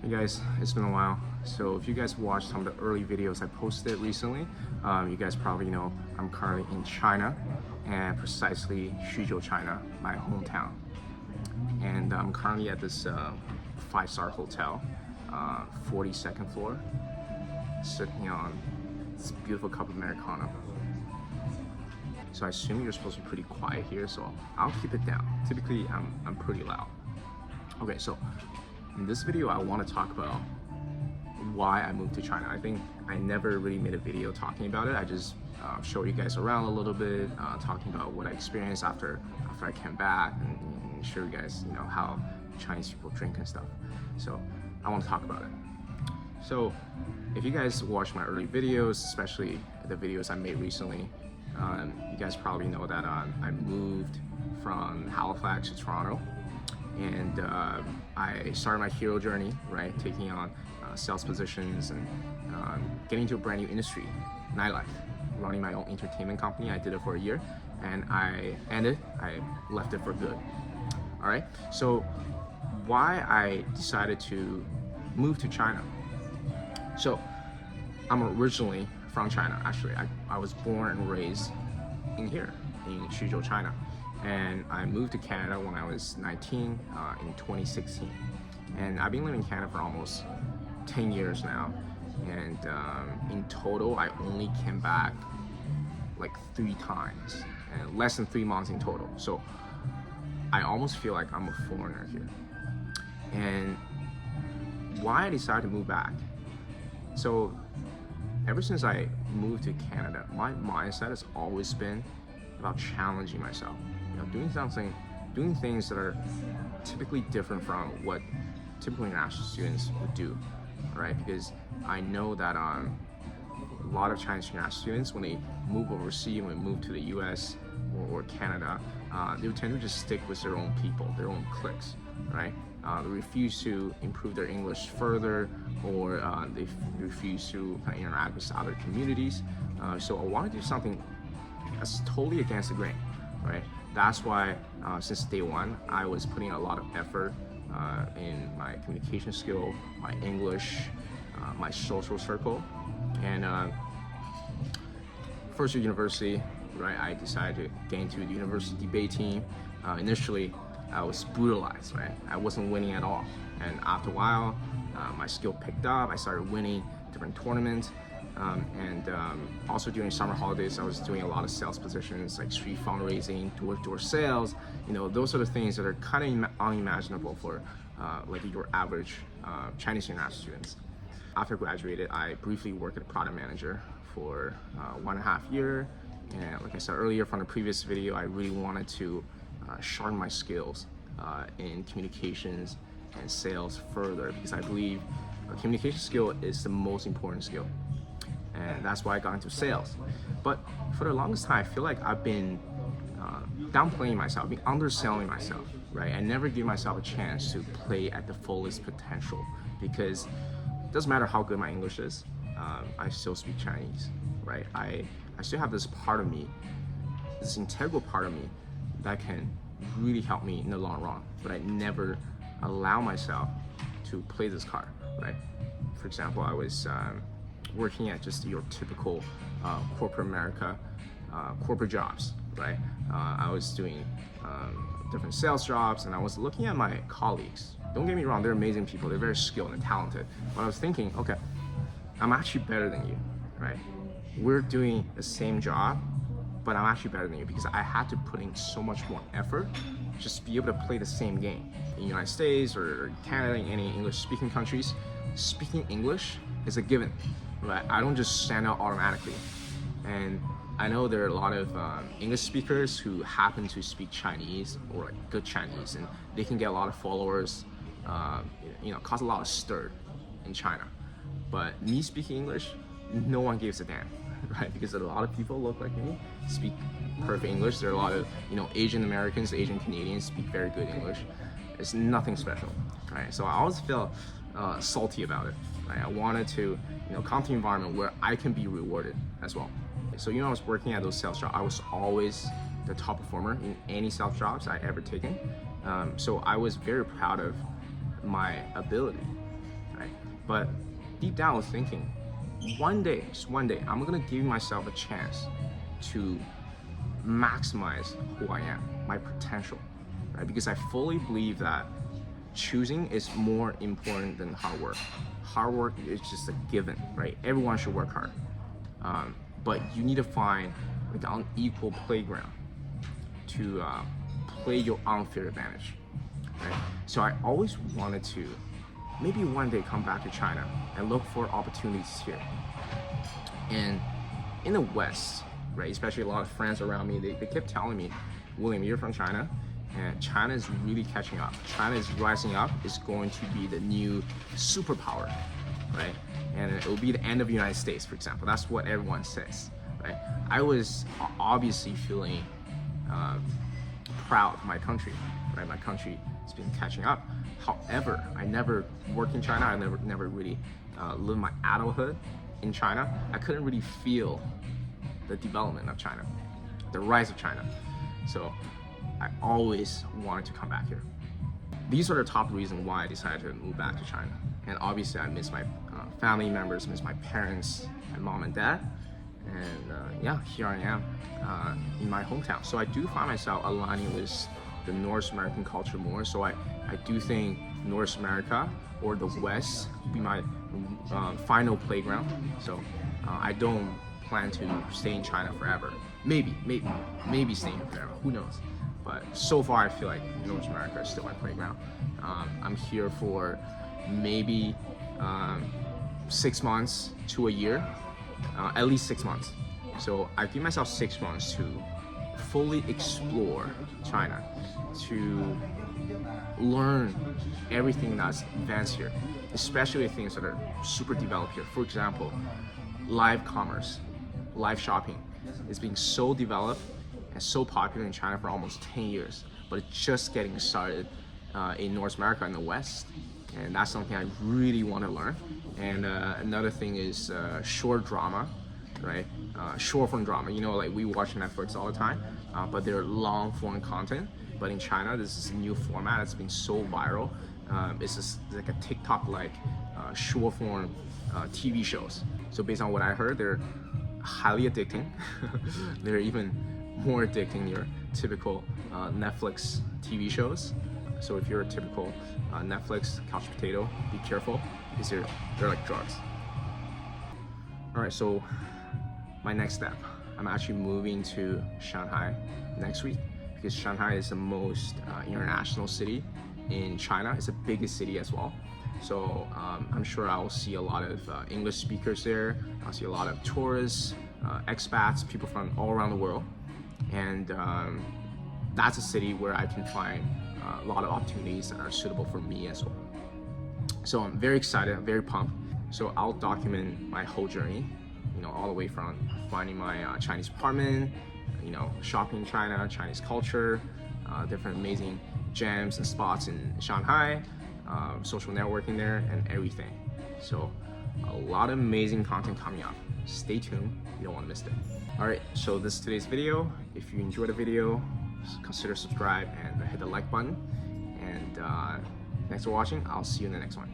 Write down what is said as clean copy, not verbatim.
Hey guys, it's been a while. So if you guys watched some of the early videos I posted recently, you guys probably know I'm currently in China, and precisely Xuzhou, China, my hometown. And I'm currently at this five-star hotel, 42nd floor, sipping on this beautiful cup of Americano. So I assume you're supposed to be pretty quiet here, so I'll keep it down. Typically, I'm pretty loud. Okay, so in this video, I want to talk about why I moved to China. I think I never really made a video talking about it. I just showed you guys around a little bit, talking about what I experienced after I came back, and show you guys, how Chinese people drink and stuff. So I want to talk about it. So if you guys watch my early videos, especially the videos I made recently, you guys probably know that I moved from Halifax to Toronto. And I started my hero journey, right? Taking on sales positions and getting into a brand new industry, nightlife, running my own entertainment company. I did it for a year, and I left it for good. All right. So why I decided to move to China? So I'm originally from China. Actually, I was born and raised in here, in Xuzhou, China. And I moved to Canada when I was 19 in 2016. And I've been living in Canada for almost 10 years now. And in total, I only came back like 3 times, and less than 3 months in total. So I almost feel like I'm a foreigner here. And why I decided to move back? So ever since I moved to Canada, my mindset has always been about challenging myself. Doing things that are typically different from what typical international students would do, right? Because I know that a lot of Chinese international students, when they move overseas, when they move to the US or Canada, they would tend to just stick with their own people, their own cliques, right? They refuse to improve their English further, or they refuse to interact with other communities. So I want to do something that's totally against the grain, right? That's why since day one, I was putting a lot of effort in my communication skill, my English, my social circle. And first year university, right, I decided to get into the university debate team. Initially, I was brutalized, right? I wasn't winning at all. And after a while, my skill picked up. I started winning different tournaments. Also during summer holidays, I was doing a lot of sales positions like street fundraising, door-to-door sales, those are the things that are kind of unimaginable for like your average Chinese international students. After I graduated, I briefly worked as a product manager for 1.5 years. And like I said earlier from the previous video, I really wanted to sharpen my skills in communications and sales further, because I believe a communication skill is the most important skill. And that's why I got into sales. But for the longest time, I feel like I've been downplaying myself, been underselling myself, right? I never give myself a chance to play at the fullest potential, because it doesn't matter how good my English is, I still speak Chinese, right? I still have this part of me, this integral part of me that can really help me in the long run, but I never allow myself to play this card, right? For example, I was working at just your typical corporate America, corporate jobs, right? I was doing different sales jobs, and I was looking at my colleagues. Don't get me wrong, they're amazing people, they're very skilled and talented. But I was thinking, okay, I'm actually better than you, right? We're doing the same job, but I'm actually better than you, because I had to put in so much more effort just to be able to play the same game. In the United States or Canada, in any English-speaking countries, speaking English is a given, right? I don't just stand out automatically. And I know there are a lot of English speakers who happen to speak Chinese, or like good Chinese, and they can get a lot of followers, cause a lot of stir in China. But me speaking English, no one gives a damn, right? Because a lot of people look like me, speak perfect English. There are a lot of Asian Americans, Asian Canadians speak very good English. It's nothing special, right? So I always feel salty about it, right? I wanted to come to an environment where I can be rewarded as well. So I was working at those sales jobs. I was always the top performer in any sales jobs I ever taken. So I was very proud of my ability. right? But deep down, I was thinking, one day, just one day, I'm gonna give myself a chance to maximize who I am, my potential, right? Because I fully believe that choosing is more important than hard work. Hard work is just a given, right? Everyone should work hard. But you need to find like an equal playground to play your unfair advantage, right? So I always wanted to maybe one day come back to China and look for opportunities here. And in the West, right, especially a lot of friends around me, they kept telling me, William, you're from China, and China is really catching up. China is rising up. It's going to be the new superpower, right? And it will be the end of the United States, for example. That's what everyone says, right? I was obviously feeling proud of my country, right? My country has been catching up. However, I never worked in China. I never really lived my adulthood in China. I couldn't really feel the development of China, the rise of China. So I always wanted to come back here. These are the top reasons why I decided to move back to China. And obviously I miss my family members, miss my parents, my mom and dad. And yeah, here I am in my hometown. So I do find myself aligning with the North American culture more. So I do think North America or the West will be my final playground. So I don't plan to stay in China forever. Maybe staying here forever, who knows? But so far I feel like North America is still my playground. I'm here for maybe 6 months to a year, at least 6 months. So I give myself 6 months to fully explore China, to learn everything that's advanced here, especially things that are super developed here. For example, live commerce, live shopping is being so developed and so popular in China for almost 10 years, but it's just getting started in North America and the West. And that's something I really want to learn. And another thing is short drama, right? Short form drama, you know, like we watch Netflix all the time, but they're long form content. But in China, this is a new format that's been so viral. It's just like a TikTok-like short form TV shows. So based on what I heard, they're highly addicting. They're even more addicting than your typical Netflix TV shows. So if you're a typical Netflix couch potato, be careful because they're like drugs. All right, so my next step, I'm actually moving to Shanghai next week because Shanghai is the most international city in China. It's the biggest city as well. So I'm sure I'll see a lot of English speakers there. I'll see a lot of tourists, expats, people from all around the world. And that's a city where I can find a lot of opportunities that are suitable for me as well. So I'm very excited, I'm very pumped. So I'll document my whole journey, you know, all the way from finding my Chinese apartment, you know, shopping in China, Chinese culture, different amazing gems and spots in Shanghai, social networking there, and everything. So a lot of amazing content coming up. Stay tuned, you don't want to miss it. All right, so this is today's video. If you enjoyed the video, consider subscribe and hit the like button. And thanks for watching. I'll see you in the next one.